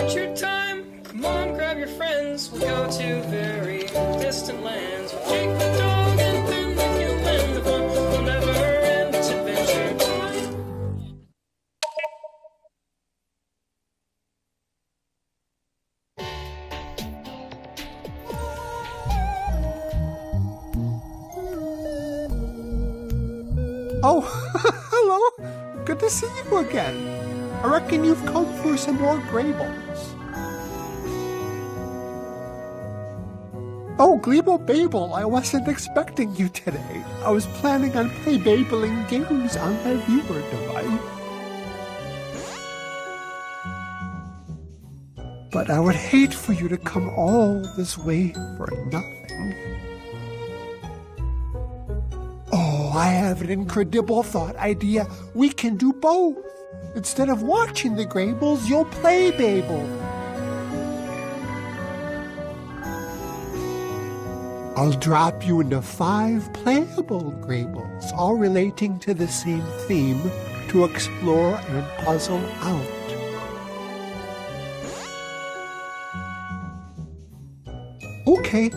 adventure time. Come on, grab your friends. We'll go to very distant lands. We'll take the dog and then the human. The fun will never end. It's adventure time. Oh, hello. Good to see you again. I reckon you've come for some more Greyballs. Oh, Gleeble Babel, I wasn't expecting you today. I was planning on babling games on my viewer device. But I would hate for you to come all this way for nothing. Oh, I have an incredible thought idea. We can do both. Instead of watching the Greyballs, you'll play Babel. I'll drop you into 5 playable Greyballs, all relating to the same theme, to explore and puzzle out. Okay,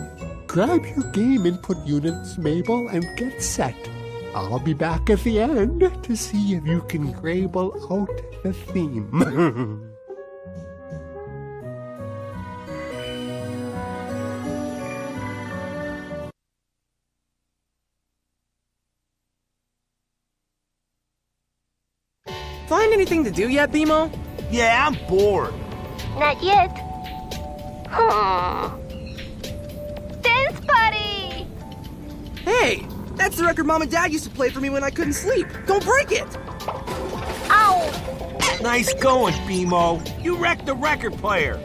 grab your game input units, Mabel, and get set. I'll be back at the end to see if you can Greyble out the theme. Find anything to do yet, BMO? Yeah, I'm bored. Not yet. Dance party! Hey, that's the record Mom and Dad used to play for me when I couldn't sleep. Don't break it! Ow! Nice going, BMO. You wrecked the record player.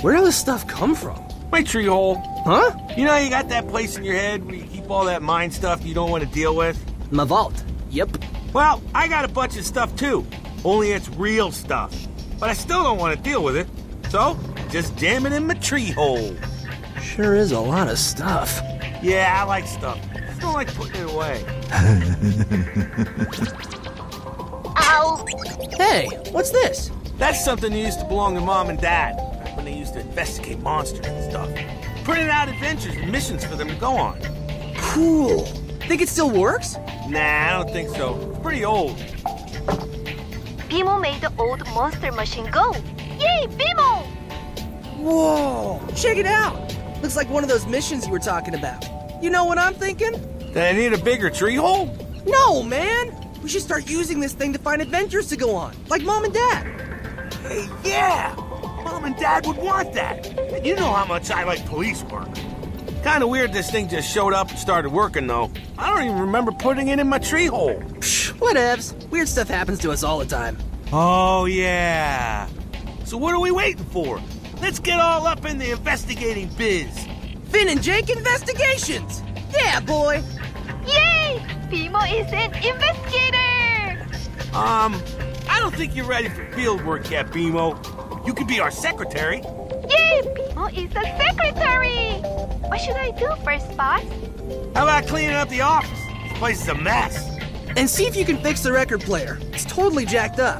Where did this stuff come from? My tree hole. Huh? You know you got that place in your head where you keep all that mind stuff you don't want to deal with? My vault. Yep. Well, I got a bunch of stuff too. Only it's real stuff. But I still don't want to deal with it. So, just jam it in my tree hole. Sure is a lot of stuff. Yeah, I like stuff. I don't like putting it away. Ow! Hey, what's this? That's something that used to belong to Mom and Dad, back when they used to investigate monsters and stuff. Printed out adventures and missions for them to go on. Cool. Think it still works? Nah, I don't think so. It's pretty old. BMO made the old monster machine go. Yay, BMO! Whoa, check it out. Looks like one of those missions you were talking about. You know what I'm thinking? Then I need a bigger tree hole? No, man. We should start using this thing to find adventures to go on, like Mom and Dad. Hey, yeah! Mom and Dad would want that. And you know how much I like police work. Kinda weird this thing just showed up and started working, though. I don't even remember putting it in my tree hole. Psh, whatevs. Weird stuff happens to us all the time. Oh, yeah. So what are we waiting for? Let's get all up in the investigating biz. Finn and Jake Investigations! Yeah, boy! Yay! BMO is an investigator! I don't think you're ready for field work yet, BMO. You could be our secretary. Yay! BMO is a secretary! What should I do first, boss? How about cleaning up the office? This place is a mess. And see if you can fix the record player. It's totally jacked up.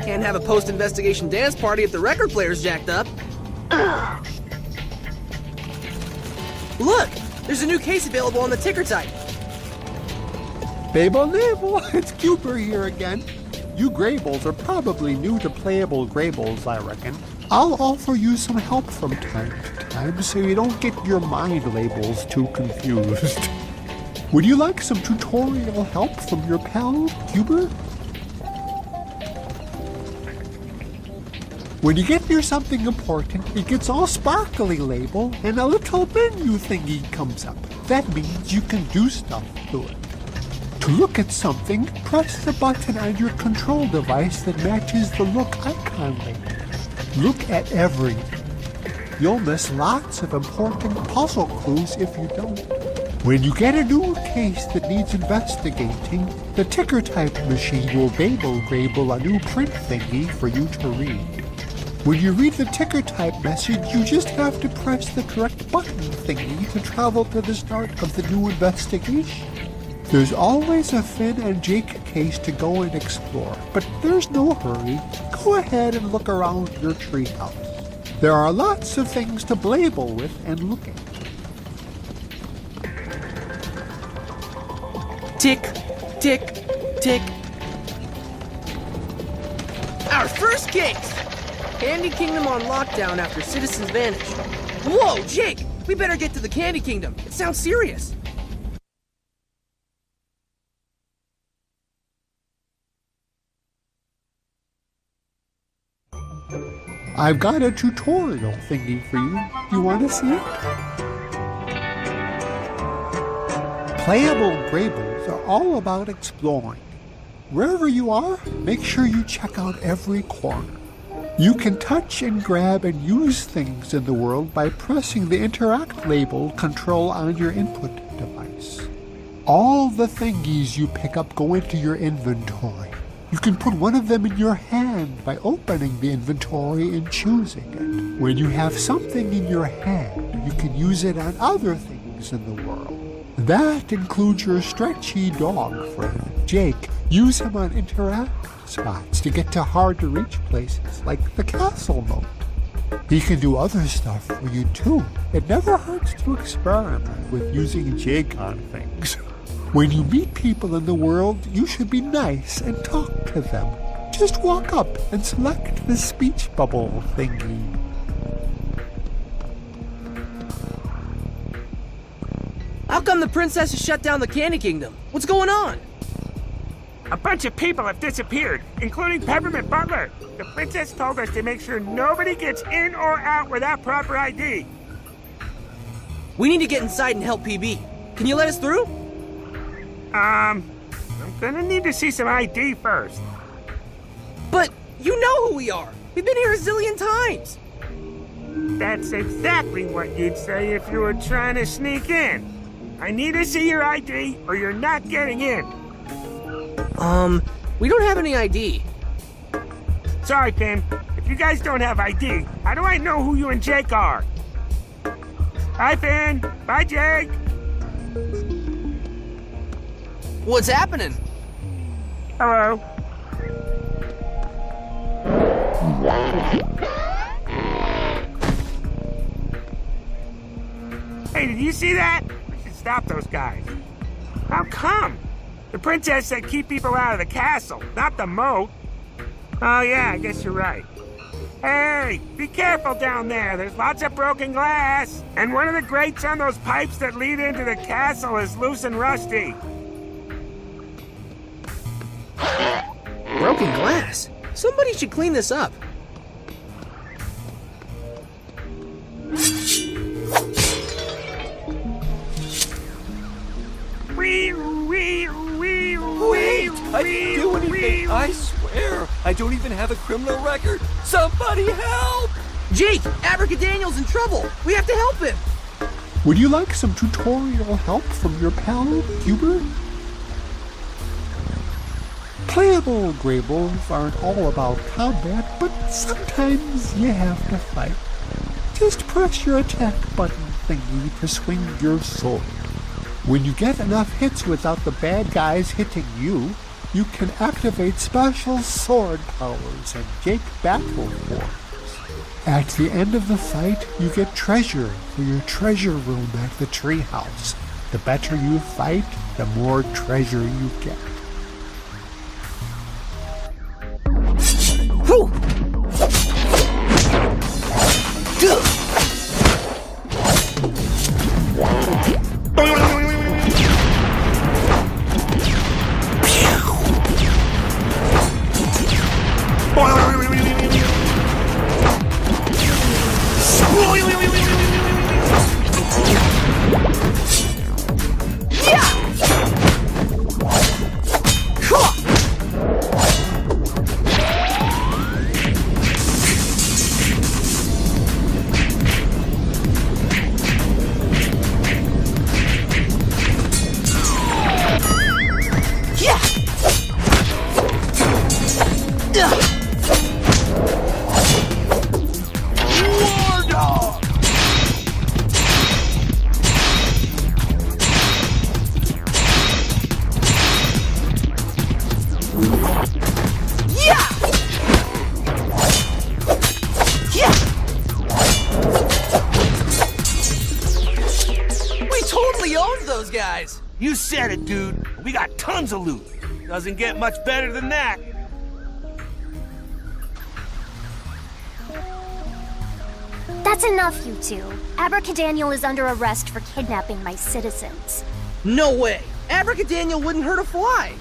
Can't have a post-investigation dance party if the record player's jacked up. Ugh. Look! There's a new case available on the ticker type. Babel Nabel, it's Cuber here again. You Greyballs are probably new to playable Greyballs, I reckon. I'll offer you some help from time to time so you don't get your mind labels too confused. Would you like some tutorial help from your pal, Cuber? When you get near something important, it gets all sparkly label and a little menu thingy comes up. That means you can do stuff to it. To look at something, press the button on your control device that matches the look icon label. Look at everything. You'll miss lots of important puzzle clues if you don't. When you get a new case that needs investigating, the ticker type machine will Grable a new print thingy for you to read. When you read the ticker type message, you just have to press the correct button thingy to travel to the start of the new investigation. There's always a Finn and Jake case to go and explore, but there's no hurry. Go ahead and look around your treehouse. There are lots of things to blabel with and look at. Tick, tick, tick. Our first case! Candy Kingdom on lockdown after citizens vanish. Whoa, Jake! We better get to the Candy Kingdom. It sounds serious. I've got a tutorial thingy for you. You want to see it? Playable Graybles are all about exploring. Wherever you are, make sure you check out every corner. You can touch and grab and use things in the world by pressing the Interact label control on your input device. All the thingies you pick up go into your inventory. You can put one of them in your hand by opening the inventory and choosing it. When you have something in your hand, you can use it on other things in the world. That includes your stretchy dog friend, Jake. Use him on interact spots to get to hard-to-reach places like the castle moat. He can do other stuff for you too. It never hurts to experiment with using Jake on things. When you meet people in the world, you should be nice and talk to them. Just walk up and select the speech bubble thingy. How come the princess has shut down the Candy Kingdom? What's going on? A bunch of people have disappeared, including Peppermint Butler. The princess told us to make sure nobody gets in or out without proper ID. We need to get inside and help PB. Can you let us through? I'm gonna need to see some ID first. But you know who we are. We've been here a zillion times. That's exactly what you'd say if you were trying to sneak in. I need to see your ID or you're not getting in. We don't have any ID. Sorry, Pim. If you guys don't have ID, how do I know who you and Jake are? Bye, Finn. Bye, Jake. What's happening? Hello. Hey, did you see that? We should stop those guys. How come? The princess said keep people out of the castle, not the moat. Oh yeah, I guess you're right. Hey, be careful down there. There's lots of broken glass. And one of the grates on those pipes that lead into the castle is loose and rusty. Broken glass? Somebody should clean this up. Wait! I didn't do anything! I swear! I don't even have a criminal record! Somebody help! Jake! Abracadaniel's in trouble! We have to help him! Would you like some tutorial help from your pal, Hubert? Playable Graybles aren't all about combat, but sometimes you have to fight. Just press your attack button thingy to swing your sword. When you get enough hits without the bad guys hitting you, you can activate special sword powers and Jake battle forms. At the end of the fight, you get treasure for your treasure room at the treehouse. The better you fight, the more treasure you get. Whew! You said it, dude. We got tons of loot. Doesn't get much better than that. That's enough, you two. Abracadaniel is under arrest for kidnapping my citizens. No way! Abracadaniel wouldn't hurt a fly!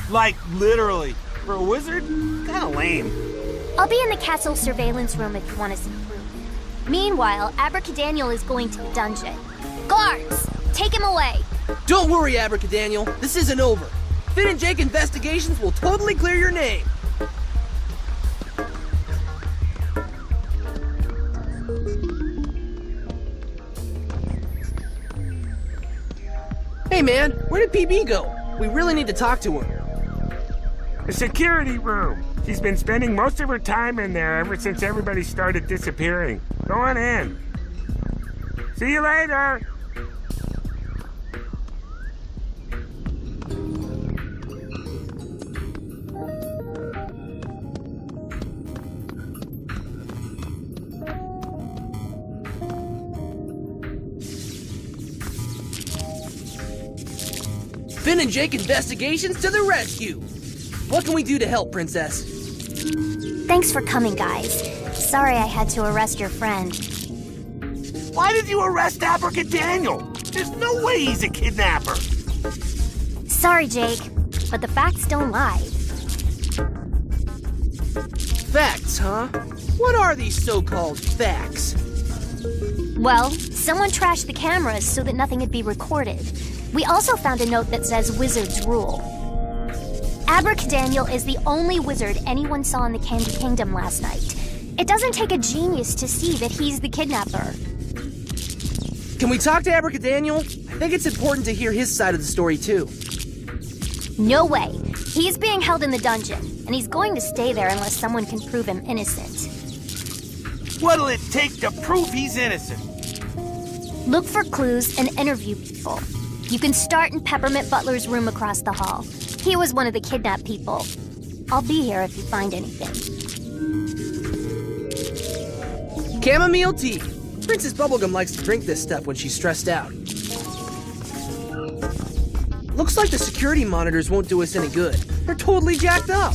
Like, literally. For a wizard? Kinda lame. I'll be in the castle surveillance room if you want to see proof. Meanwhile, Abracadaniel is going to the dungeon. Guards, take him away. Don't worry, Abracadaniel. This isn't over. Finn and Jake investigations will totally clear your name. Hey man, where did PB go? We really need to talk to him. The security room. She's been spending most of her time in there ever since everybody started disappearing. Go on in. See you later. Finn and Jake investigations to the rescue. What can we do to help, Princess? Thanks for coming, guys. Sorry I had to arrest your friend. Why did you arrest Abracadaniel? There's no way he's a kidnapper. Sorry, Jake, but the facts don't lie. Facts, huh? What are these so-called facts? Well, someone trashed the cameras so that nothing would be recorded. We also found a note that says Wizards Rule. Abracadaniel is the only wizard anyone saw in the Candy Kingdom last night. It doesn't take a genius to see that he's the kidnapper. Can we talk to Abracadaniel? I think it's important to hear his side of the story, too. No way. He's being held in the dungeon, and he's going to stay there unless someone can prove him innocent. What'll it take to prove he's innocent? Look for clues and interview people. You can start in Peppermint Butler's room across the hall. He was one of the kidnapped people. I'll be here if you find anything. Chamomile tea. Princess Bubblegum likes to drink this stuff when she's stressed out. Looks like the security monitors won't do us any good. They're totally jacked up.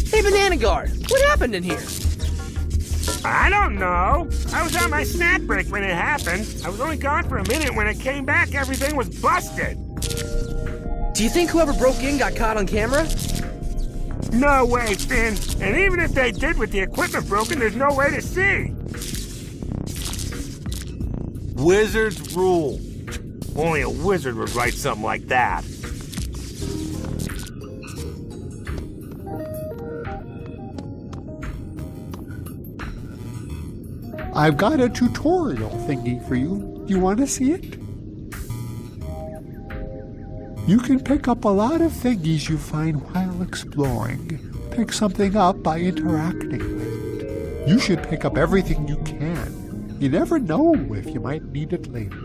Hey, Banana Guard, what happened in here? I don't know. I was on my snack break when it happened. I was only gone for a minute. When it came back, everything was busted. Do you think whoever broke in got caught on camera? No way, Finn. And even if they did with the equipment broken, there's no way to see. Wizards rule. Only a wizard would write something like that. I've got a tutorial thingy for you. You want to see it? You can pick up a lot of thingies you find while exploring. Pick something up by interacting with it. You should pick up everything you can. You never know if you might need it later.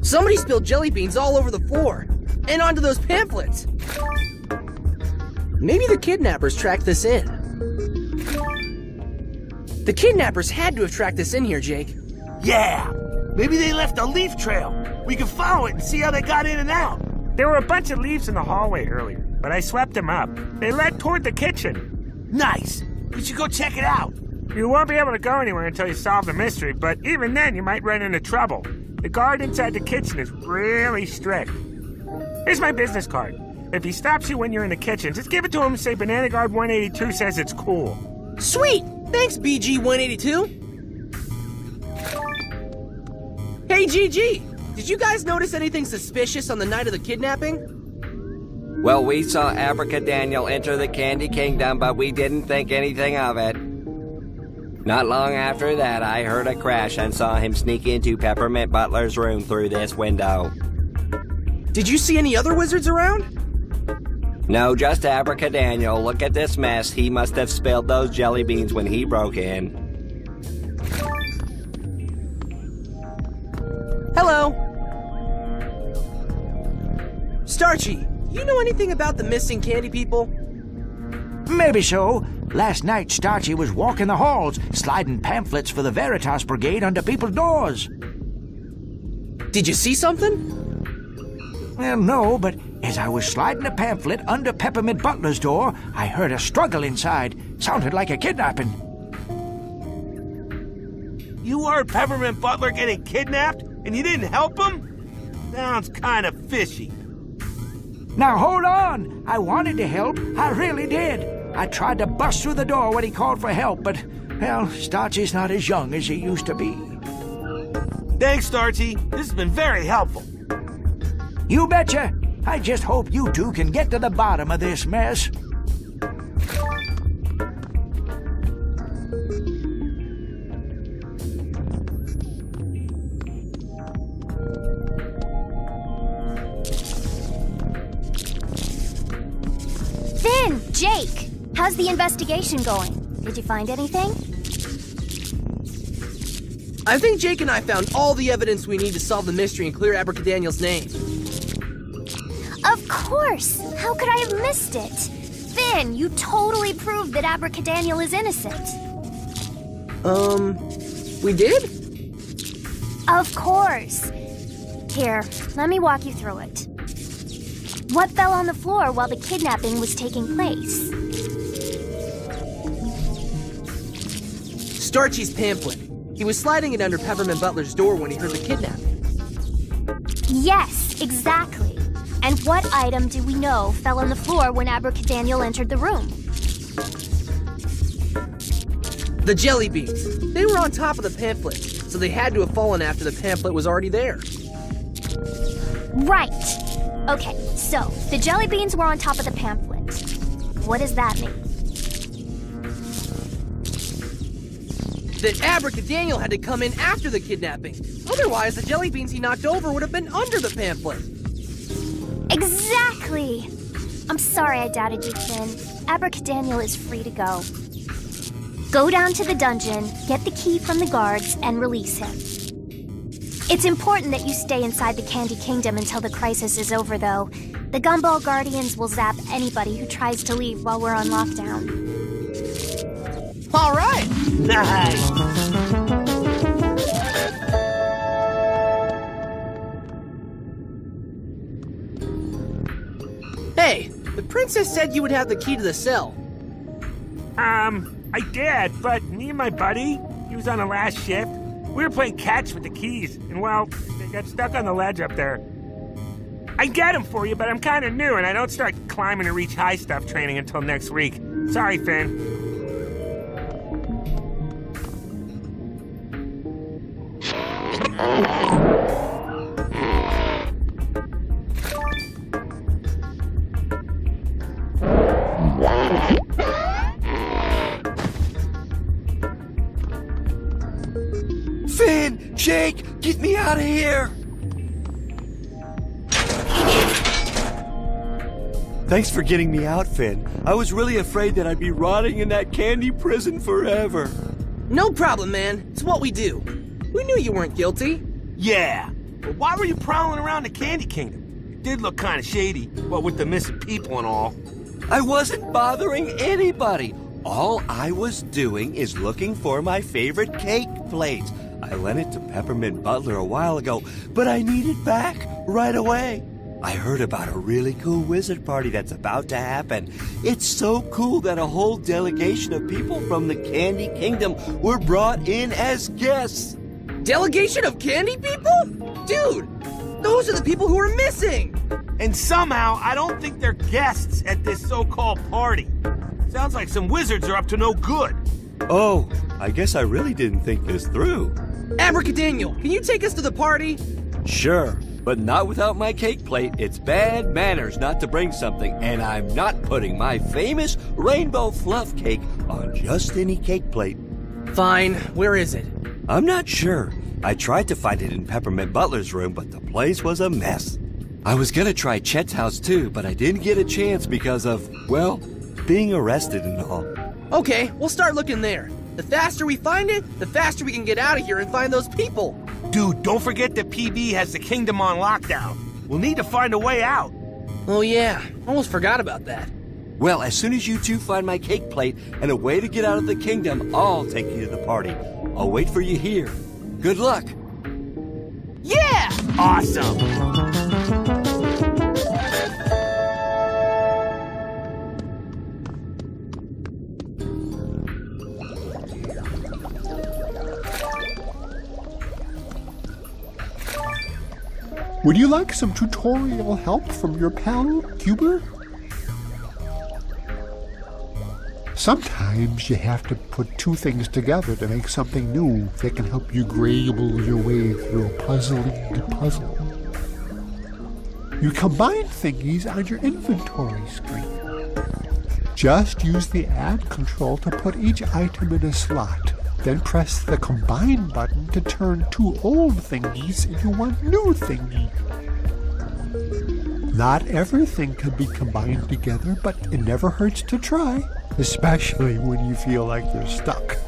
Somebody spilled jelly beans all over the floor. And onto those pamphlets. Maybe the kidnappers tracked this in. The kidnappers had to have tracked this in here, Jake. Yeah, maybe they left a leaf trail. We can follow it and see how they got in and out. There were a bunch of leaves in the hallway earlier, but I swept them up. They led toward the kitchen. Nice. We should go check it out. You won't be able to go anywhere until you solve the mystery, but even then you might run into trouble. The guard inside the kitchen is really strict. Here's my business card. If he stops you when you're in the kitchen, just give it to him and say Banana Guard 182 says it's cool. Sweet! Thanks, BG-182. Hey, GG! Did you guys notice anything suspicious on the night of the kidnapping? Well, we saw Abracadaniel enter the Candy Kingdom, but we didn't think anything of it. Not long after that, I heard a crash and saw him sneak into Peppermint Butler's room through this window. Did you see any other wizards around? No, just Abracadaniel. Look at this mess. He must have spilled those jelly beans when he broke in. Hello. Starchy, do you know anything about the missing candy people? Maybe so. Last night, Starchy was walking the halls, sliding pamphlets for the Veritas Brigade under people's doors. Did you see something? Well, no, but as I was sliding a pamphlet under Peppermint Butler's door, I heard a struggle inside. Sounded like a kidnapping. You heard Peppermint Butler getting kidnapped, and you didn't help him? Sounds kind of fishy. Now, hold on. I wanted to help. I really did. I tried to bust through the door when he called for help, but, well, Starchy's not as young as he used to be. Thanks, Starchy. This has been very helpful. You betcha. I just hope you two can get to the bottom of this mess. Finn, Jake, how's the investigation going? Did you find anything? I think Jake and I found all the evidence we need to solve the mystery and clear Abracadaniel's name. Of course! How could I have missed it? Finn, you totally proved that Abracadaniel is innocent. We did? Of course. Here, let me walk you through it. What fell on the floor while the kidnapping was taking place? Starchy's pamphlet. He was sliding it under Peppermint Butler's door when he heard the kidnapping. Yes, exactly. And what item do we know fell on the floor when Abracadaniel entered the room? The jelly beans. They were on top of the pamphlet, so they had to have fallen after the pamphlet was already there. Right. Okay, so the jelly beans were on top of the pamphlet. What does that mean? That Abracadaniel had to come in after the kidnapping. Otherwise, the jelly beans he knocked over would have been under the pamphlet. Exactly! I'm sorry I doubted you, Finn. Abracadaniel is free to go. Go down to the dungeon, get the key from the guards, and release him. It's important that you stay inside the Candy Kingdom until the crisis is over, though. The Gumball Guardians will zap anybody who tries to leave while we're on lockdown. All right! Nice! Hey, the princess said you would have the key to the cell. I did, but me and my buddy, he was on the last shift. We were playing catch with the keys, and well, they got stuck on the ledge up there. I get them for you, but I'm kind of new, and I don't start climbing to reach high stuff training until next week. Sorry, Finn. Finn! Jake! Get me out of here! Thanks for getting me out, Finn. I was really afraid that I'd be rotting in that candy prison forever. No problem, man. It's what we do. We knew you weren't guilty. Yeah, but why were you prowling around the Candy Kingdom? It did look kind of shady, what with the missing people and all. I wasn't bothering anybody. All I was doing is looking for my favorite cake plate. I lent it to Peppermint Butler a while ago, but I need it back right away. I heard about a really cool wizard party that's about to happen. It's so cool that a whole delegation of people from the Candy Kingdom were brought in as guests. Delegation of candy people? Dude, those are the people who are missing. And somehow, I don't think they're guests at this so-called party. Sounds like some wizards are up to no good. Oh, I guess I really didn't think this through. Abracadaniel, can you take us to the party? Sure, but not without my cake plate. It's bad manners not to bring something, and I'm not putting my famous rainbow fluff cake on just any cake plate. Fine, where is it? I'm not sure. I tried to find it in Peppermint Butler's room, but the place was a mess. I was gonna try Chet's house too, but I didn't get a chance because of, well, being arrested and all. Okay, we'll start looking there. The faster we find it, the faster we can get out of here and find those people. Dude, don't forget that PB has the kingdom on lockdown. We'll need to find a way out. Oh yeah, almost forgot about that. Well, as soon as you two find my cake plate and a way to get out of the kingdom, I'll take you to the party. I'll wait for you here. Good luck. Yeah! Awesome! Would you like some tutorial help from your pal, Cuber? Sometimes you have to put two things together to make something new that can help you grable your way through a puzzling puzzle. You combine thingies on your inventory screen. Just use the Add control to put each item in a slot. Then press the Combine button to turn two old thingies into one new thingy. Not everything can be combined together, but it never hurts to try, especially when you feel like you're stuck.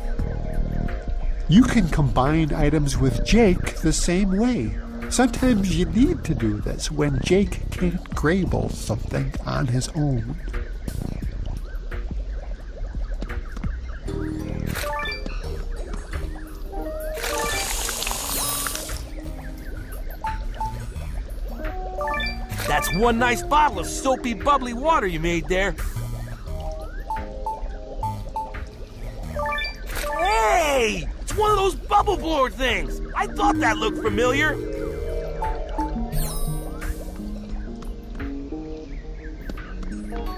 You can combine items with Jake the same way. Sometimes you need to do this when Jake can't grable something on his own. That's one nice bottle of soapy, bubbly water you made there. Hey! It's one of those bubble blower things! I thought that looked familiar.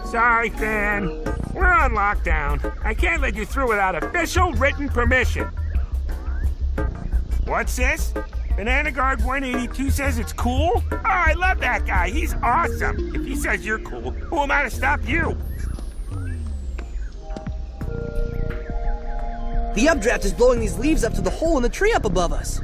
Sorry, Finn. We're on lockdown. I can't let you through without official written permission. What's this? Banana Guard 182 says it's cool? Oh, I love that guy. He's awesome. If he says you're cool, who am I to stop you? The updraft is blowing these leaves up to the hole in the tree up above us.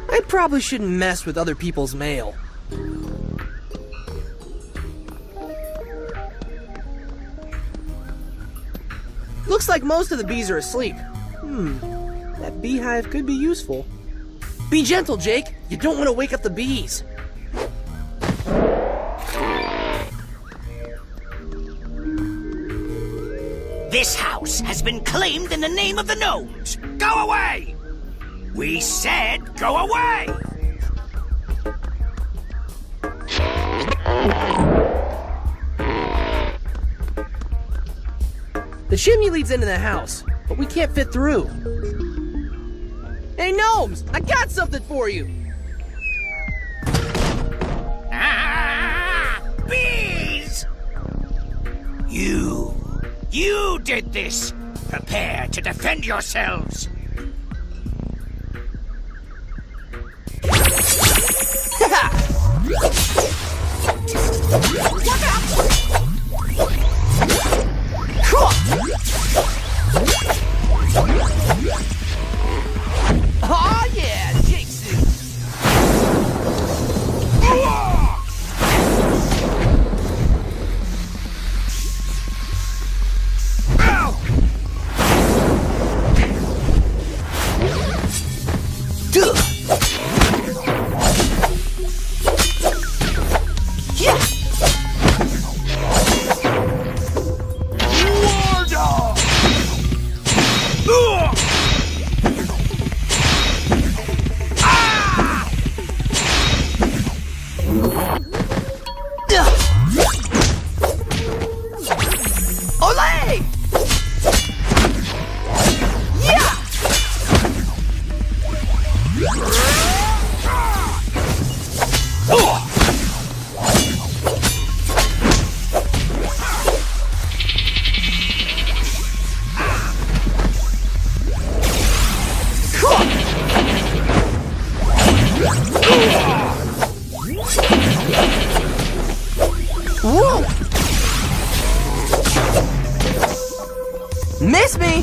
I probably shouldn't mess with other people's mail. Looks like most of the bees are asleep. That beehive could be useful. Be gentle, Jake. You don't want to wake up the bees. This house has been claimed in the name of the gnomes. Go away! We said go away! The chimney leads into the house, but we can't fit through. Hey, gnomes! I got something for you! Ah! Bees! You did this! Prepare to defend yourselves! Oh yeah, Jake suit! Whoa! Miss me!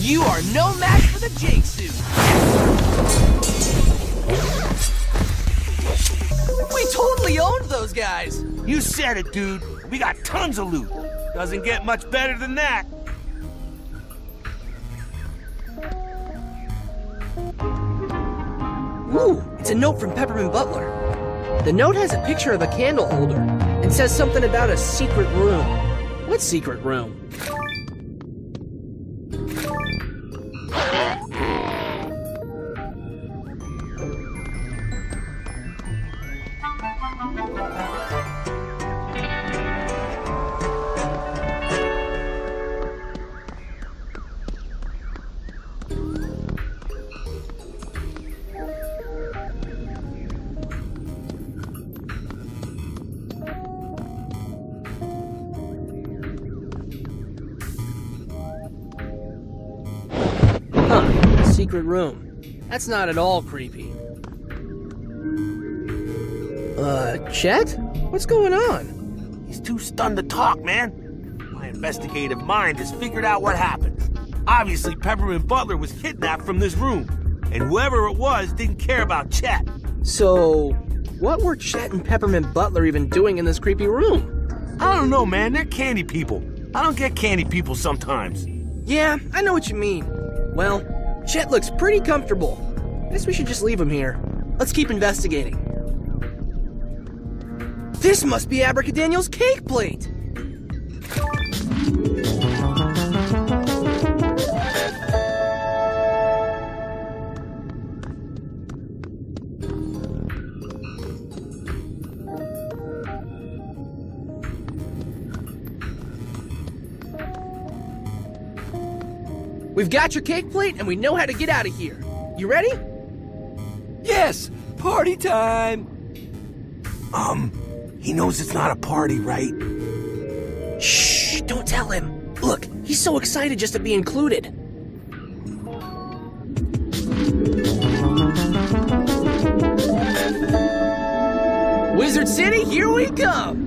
You are no match for the Jake suit. We totally owned those guys. You said it, dude. We got tons of loot. Doesn't get much better than that. Ooh, it's a note from Peppermint Butler. The note has a picture of a candle holder and says something about a secret room. What secret room? Secret room. That's not at all creepy. Chet? What's going on? He's too stunned to talk, man. My investigative mind has figured out what happened. Obviously, Peppermint Butler was kidnapped from this room, and whoever it was didn't care about Chet. So, what were Chet and Peppermint Butler even doing in this creepy room? I don't know, man. They're candy people. I don't get candy people sometimes. Yeah, I know what you mean. Well, Chet looks pretty comfortable. Guess we should just leave him here. Let's keep investigating. This must be Abracadaniel's cake plate! We've got your cake plate and we know how to get out of here. You ready? Yes, party time. He knows it's not a party, right? Shh, don't tell him. Look, he's so excited just to be included. Wizard City, here we come!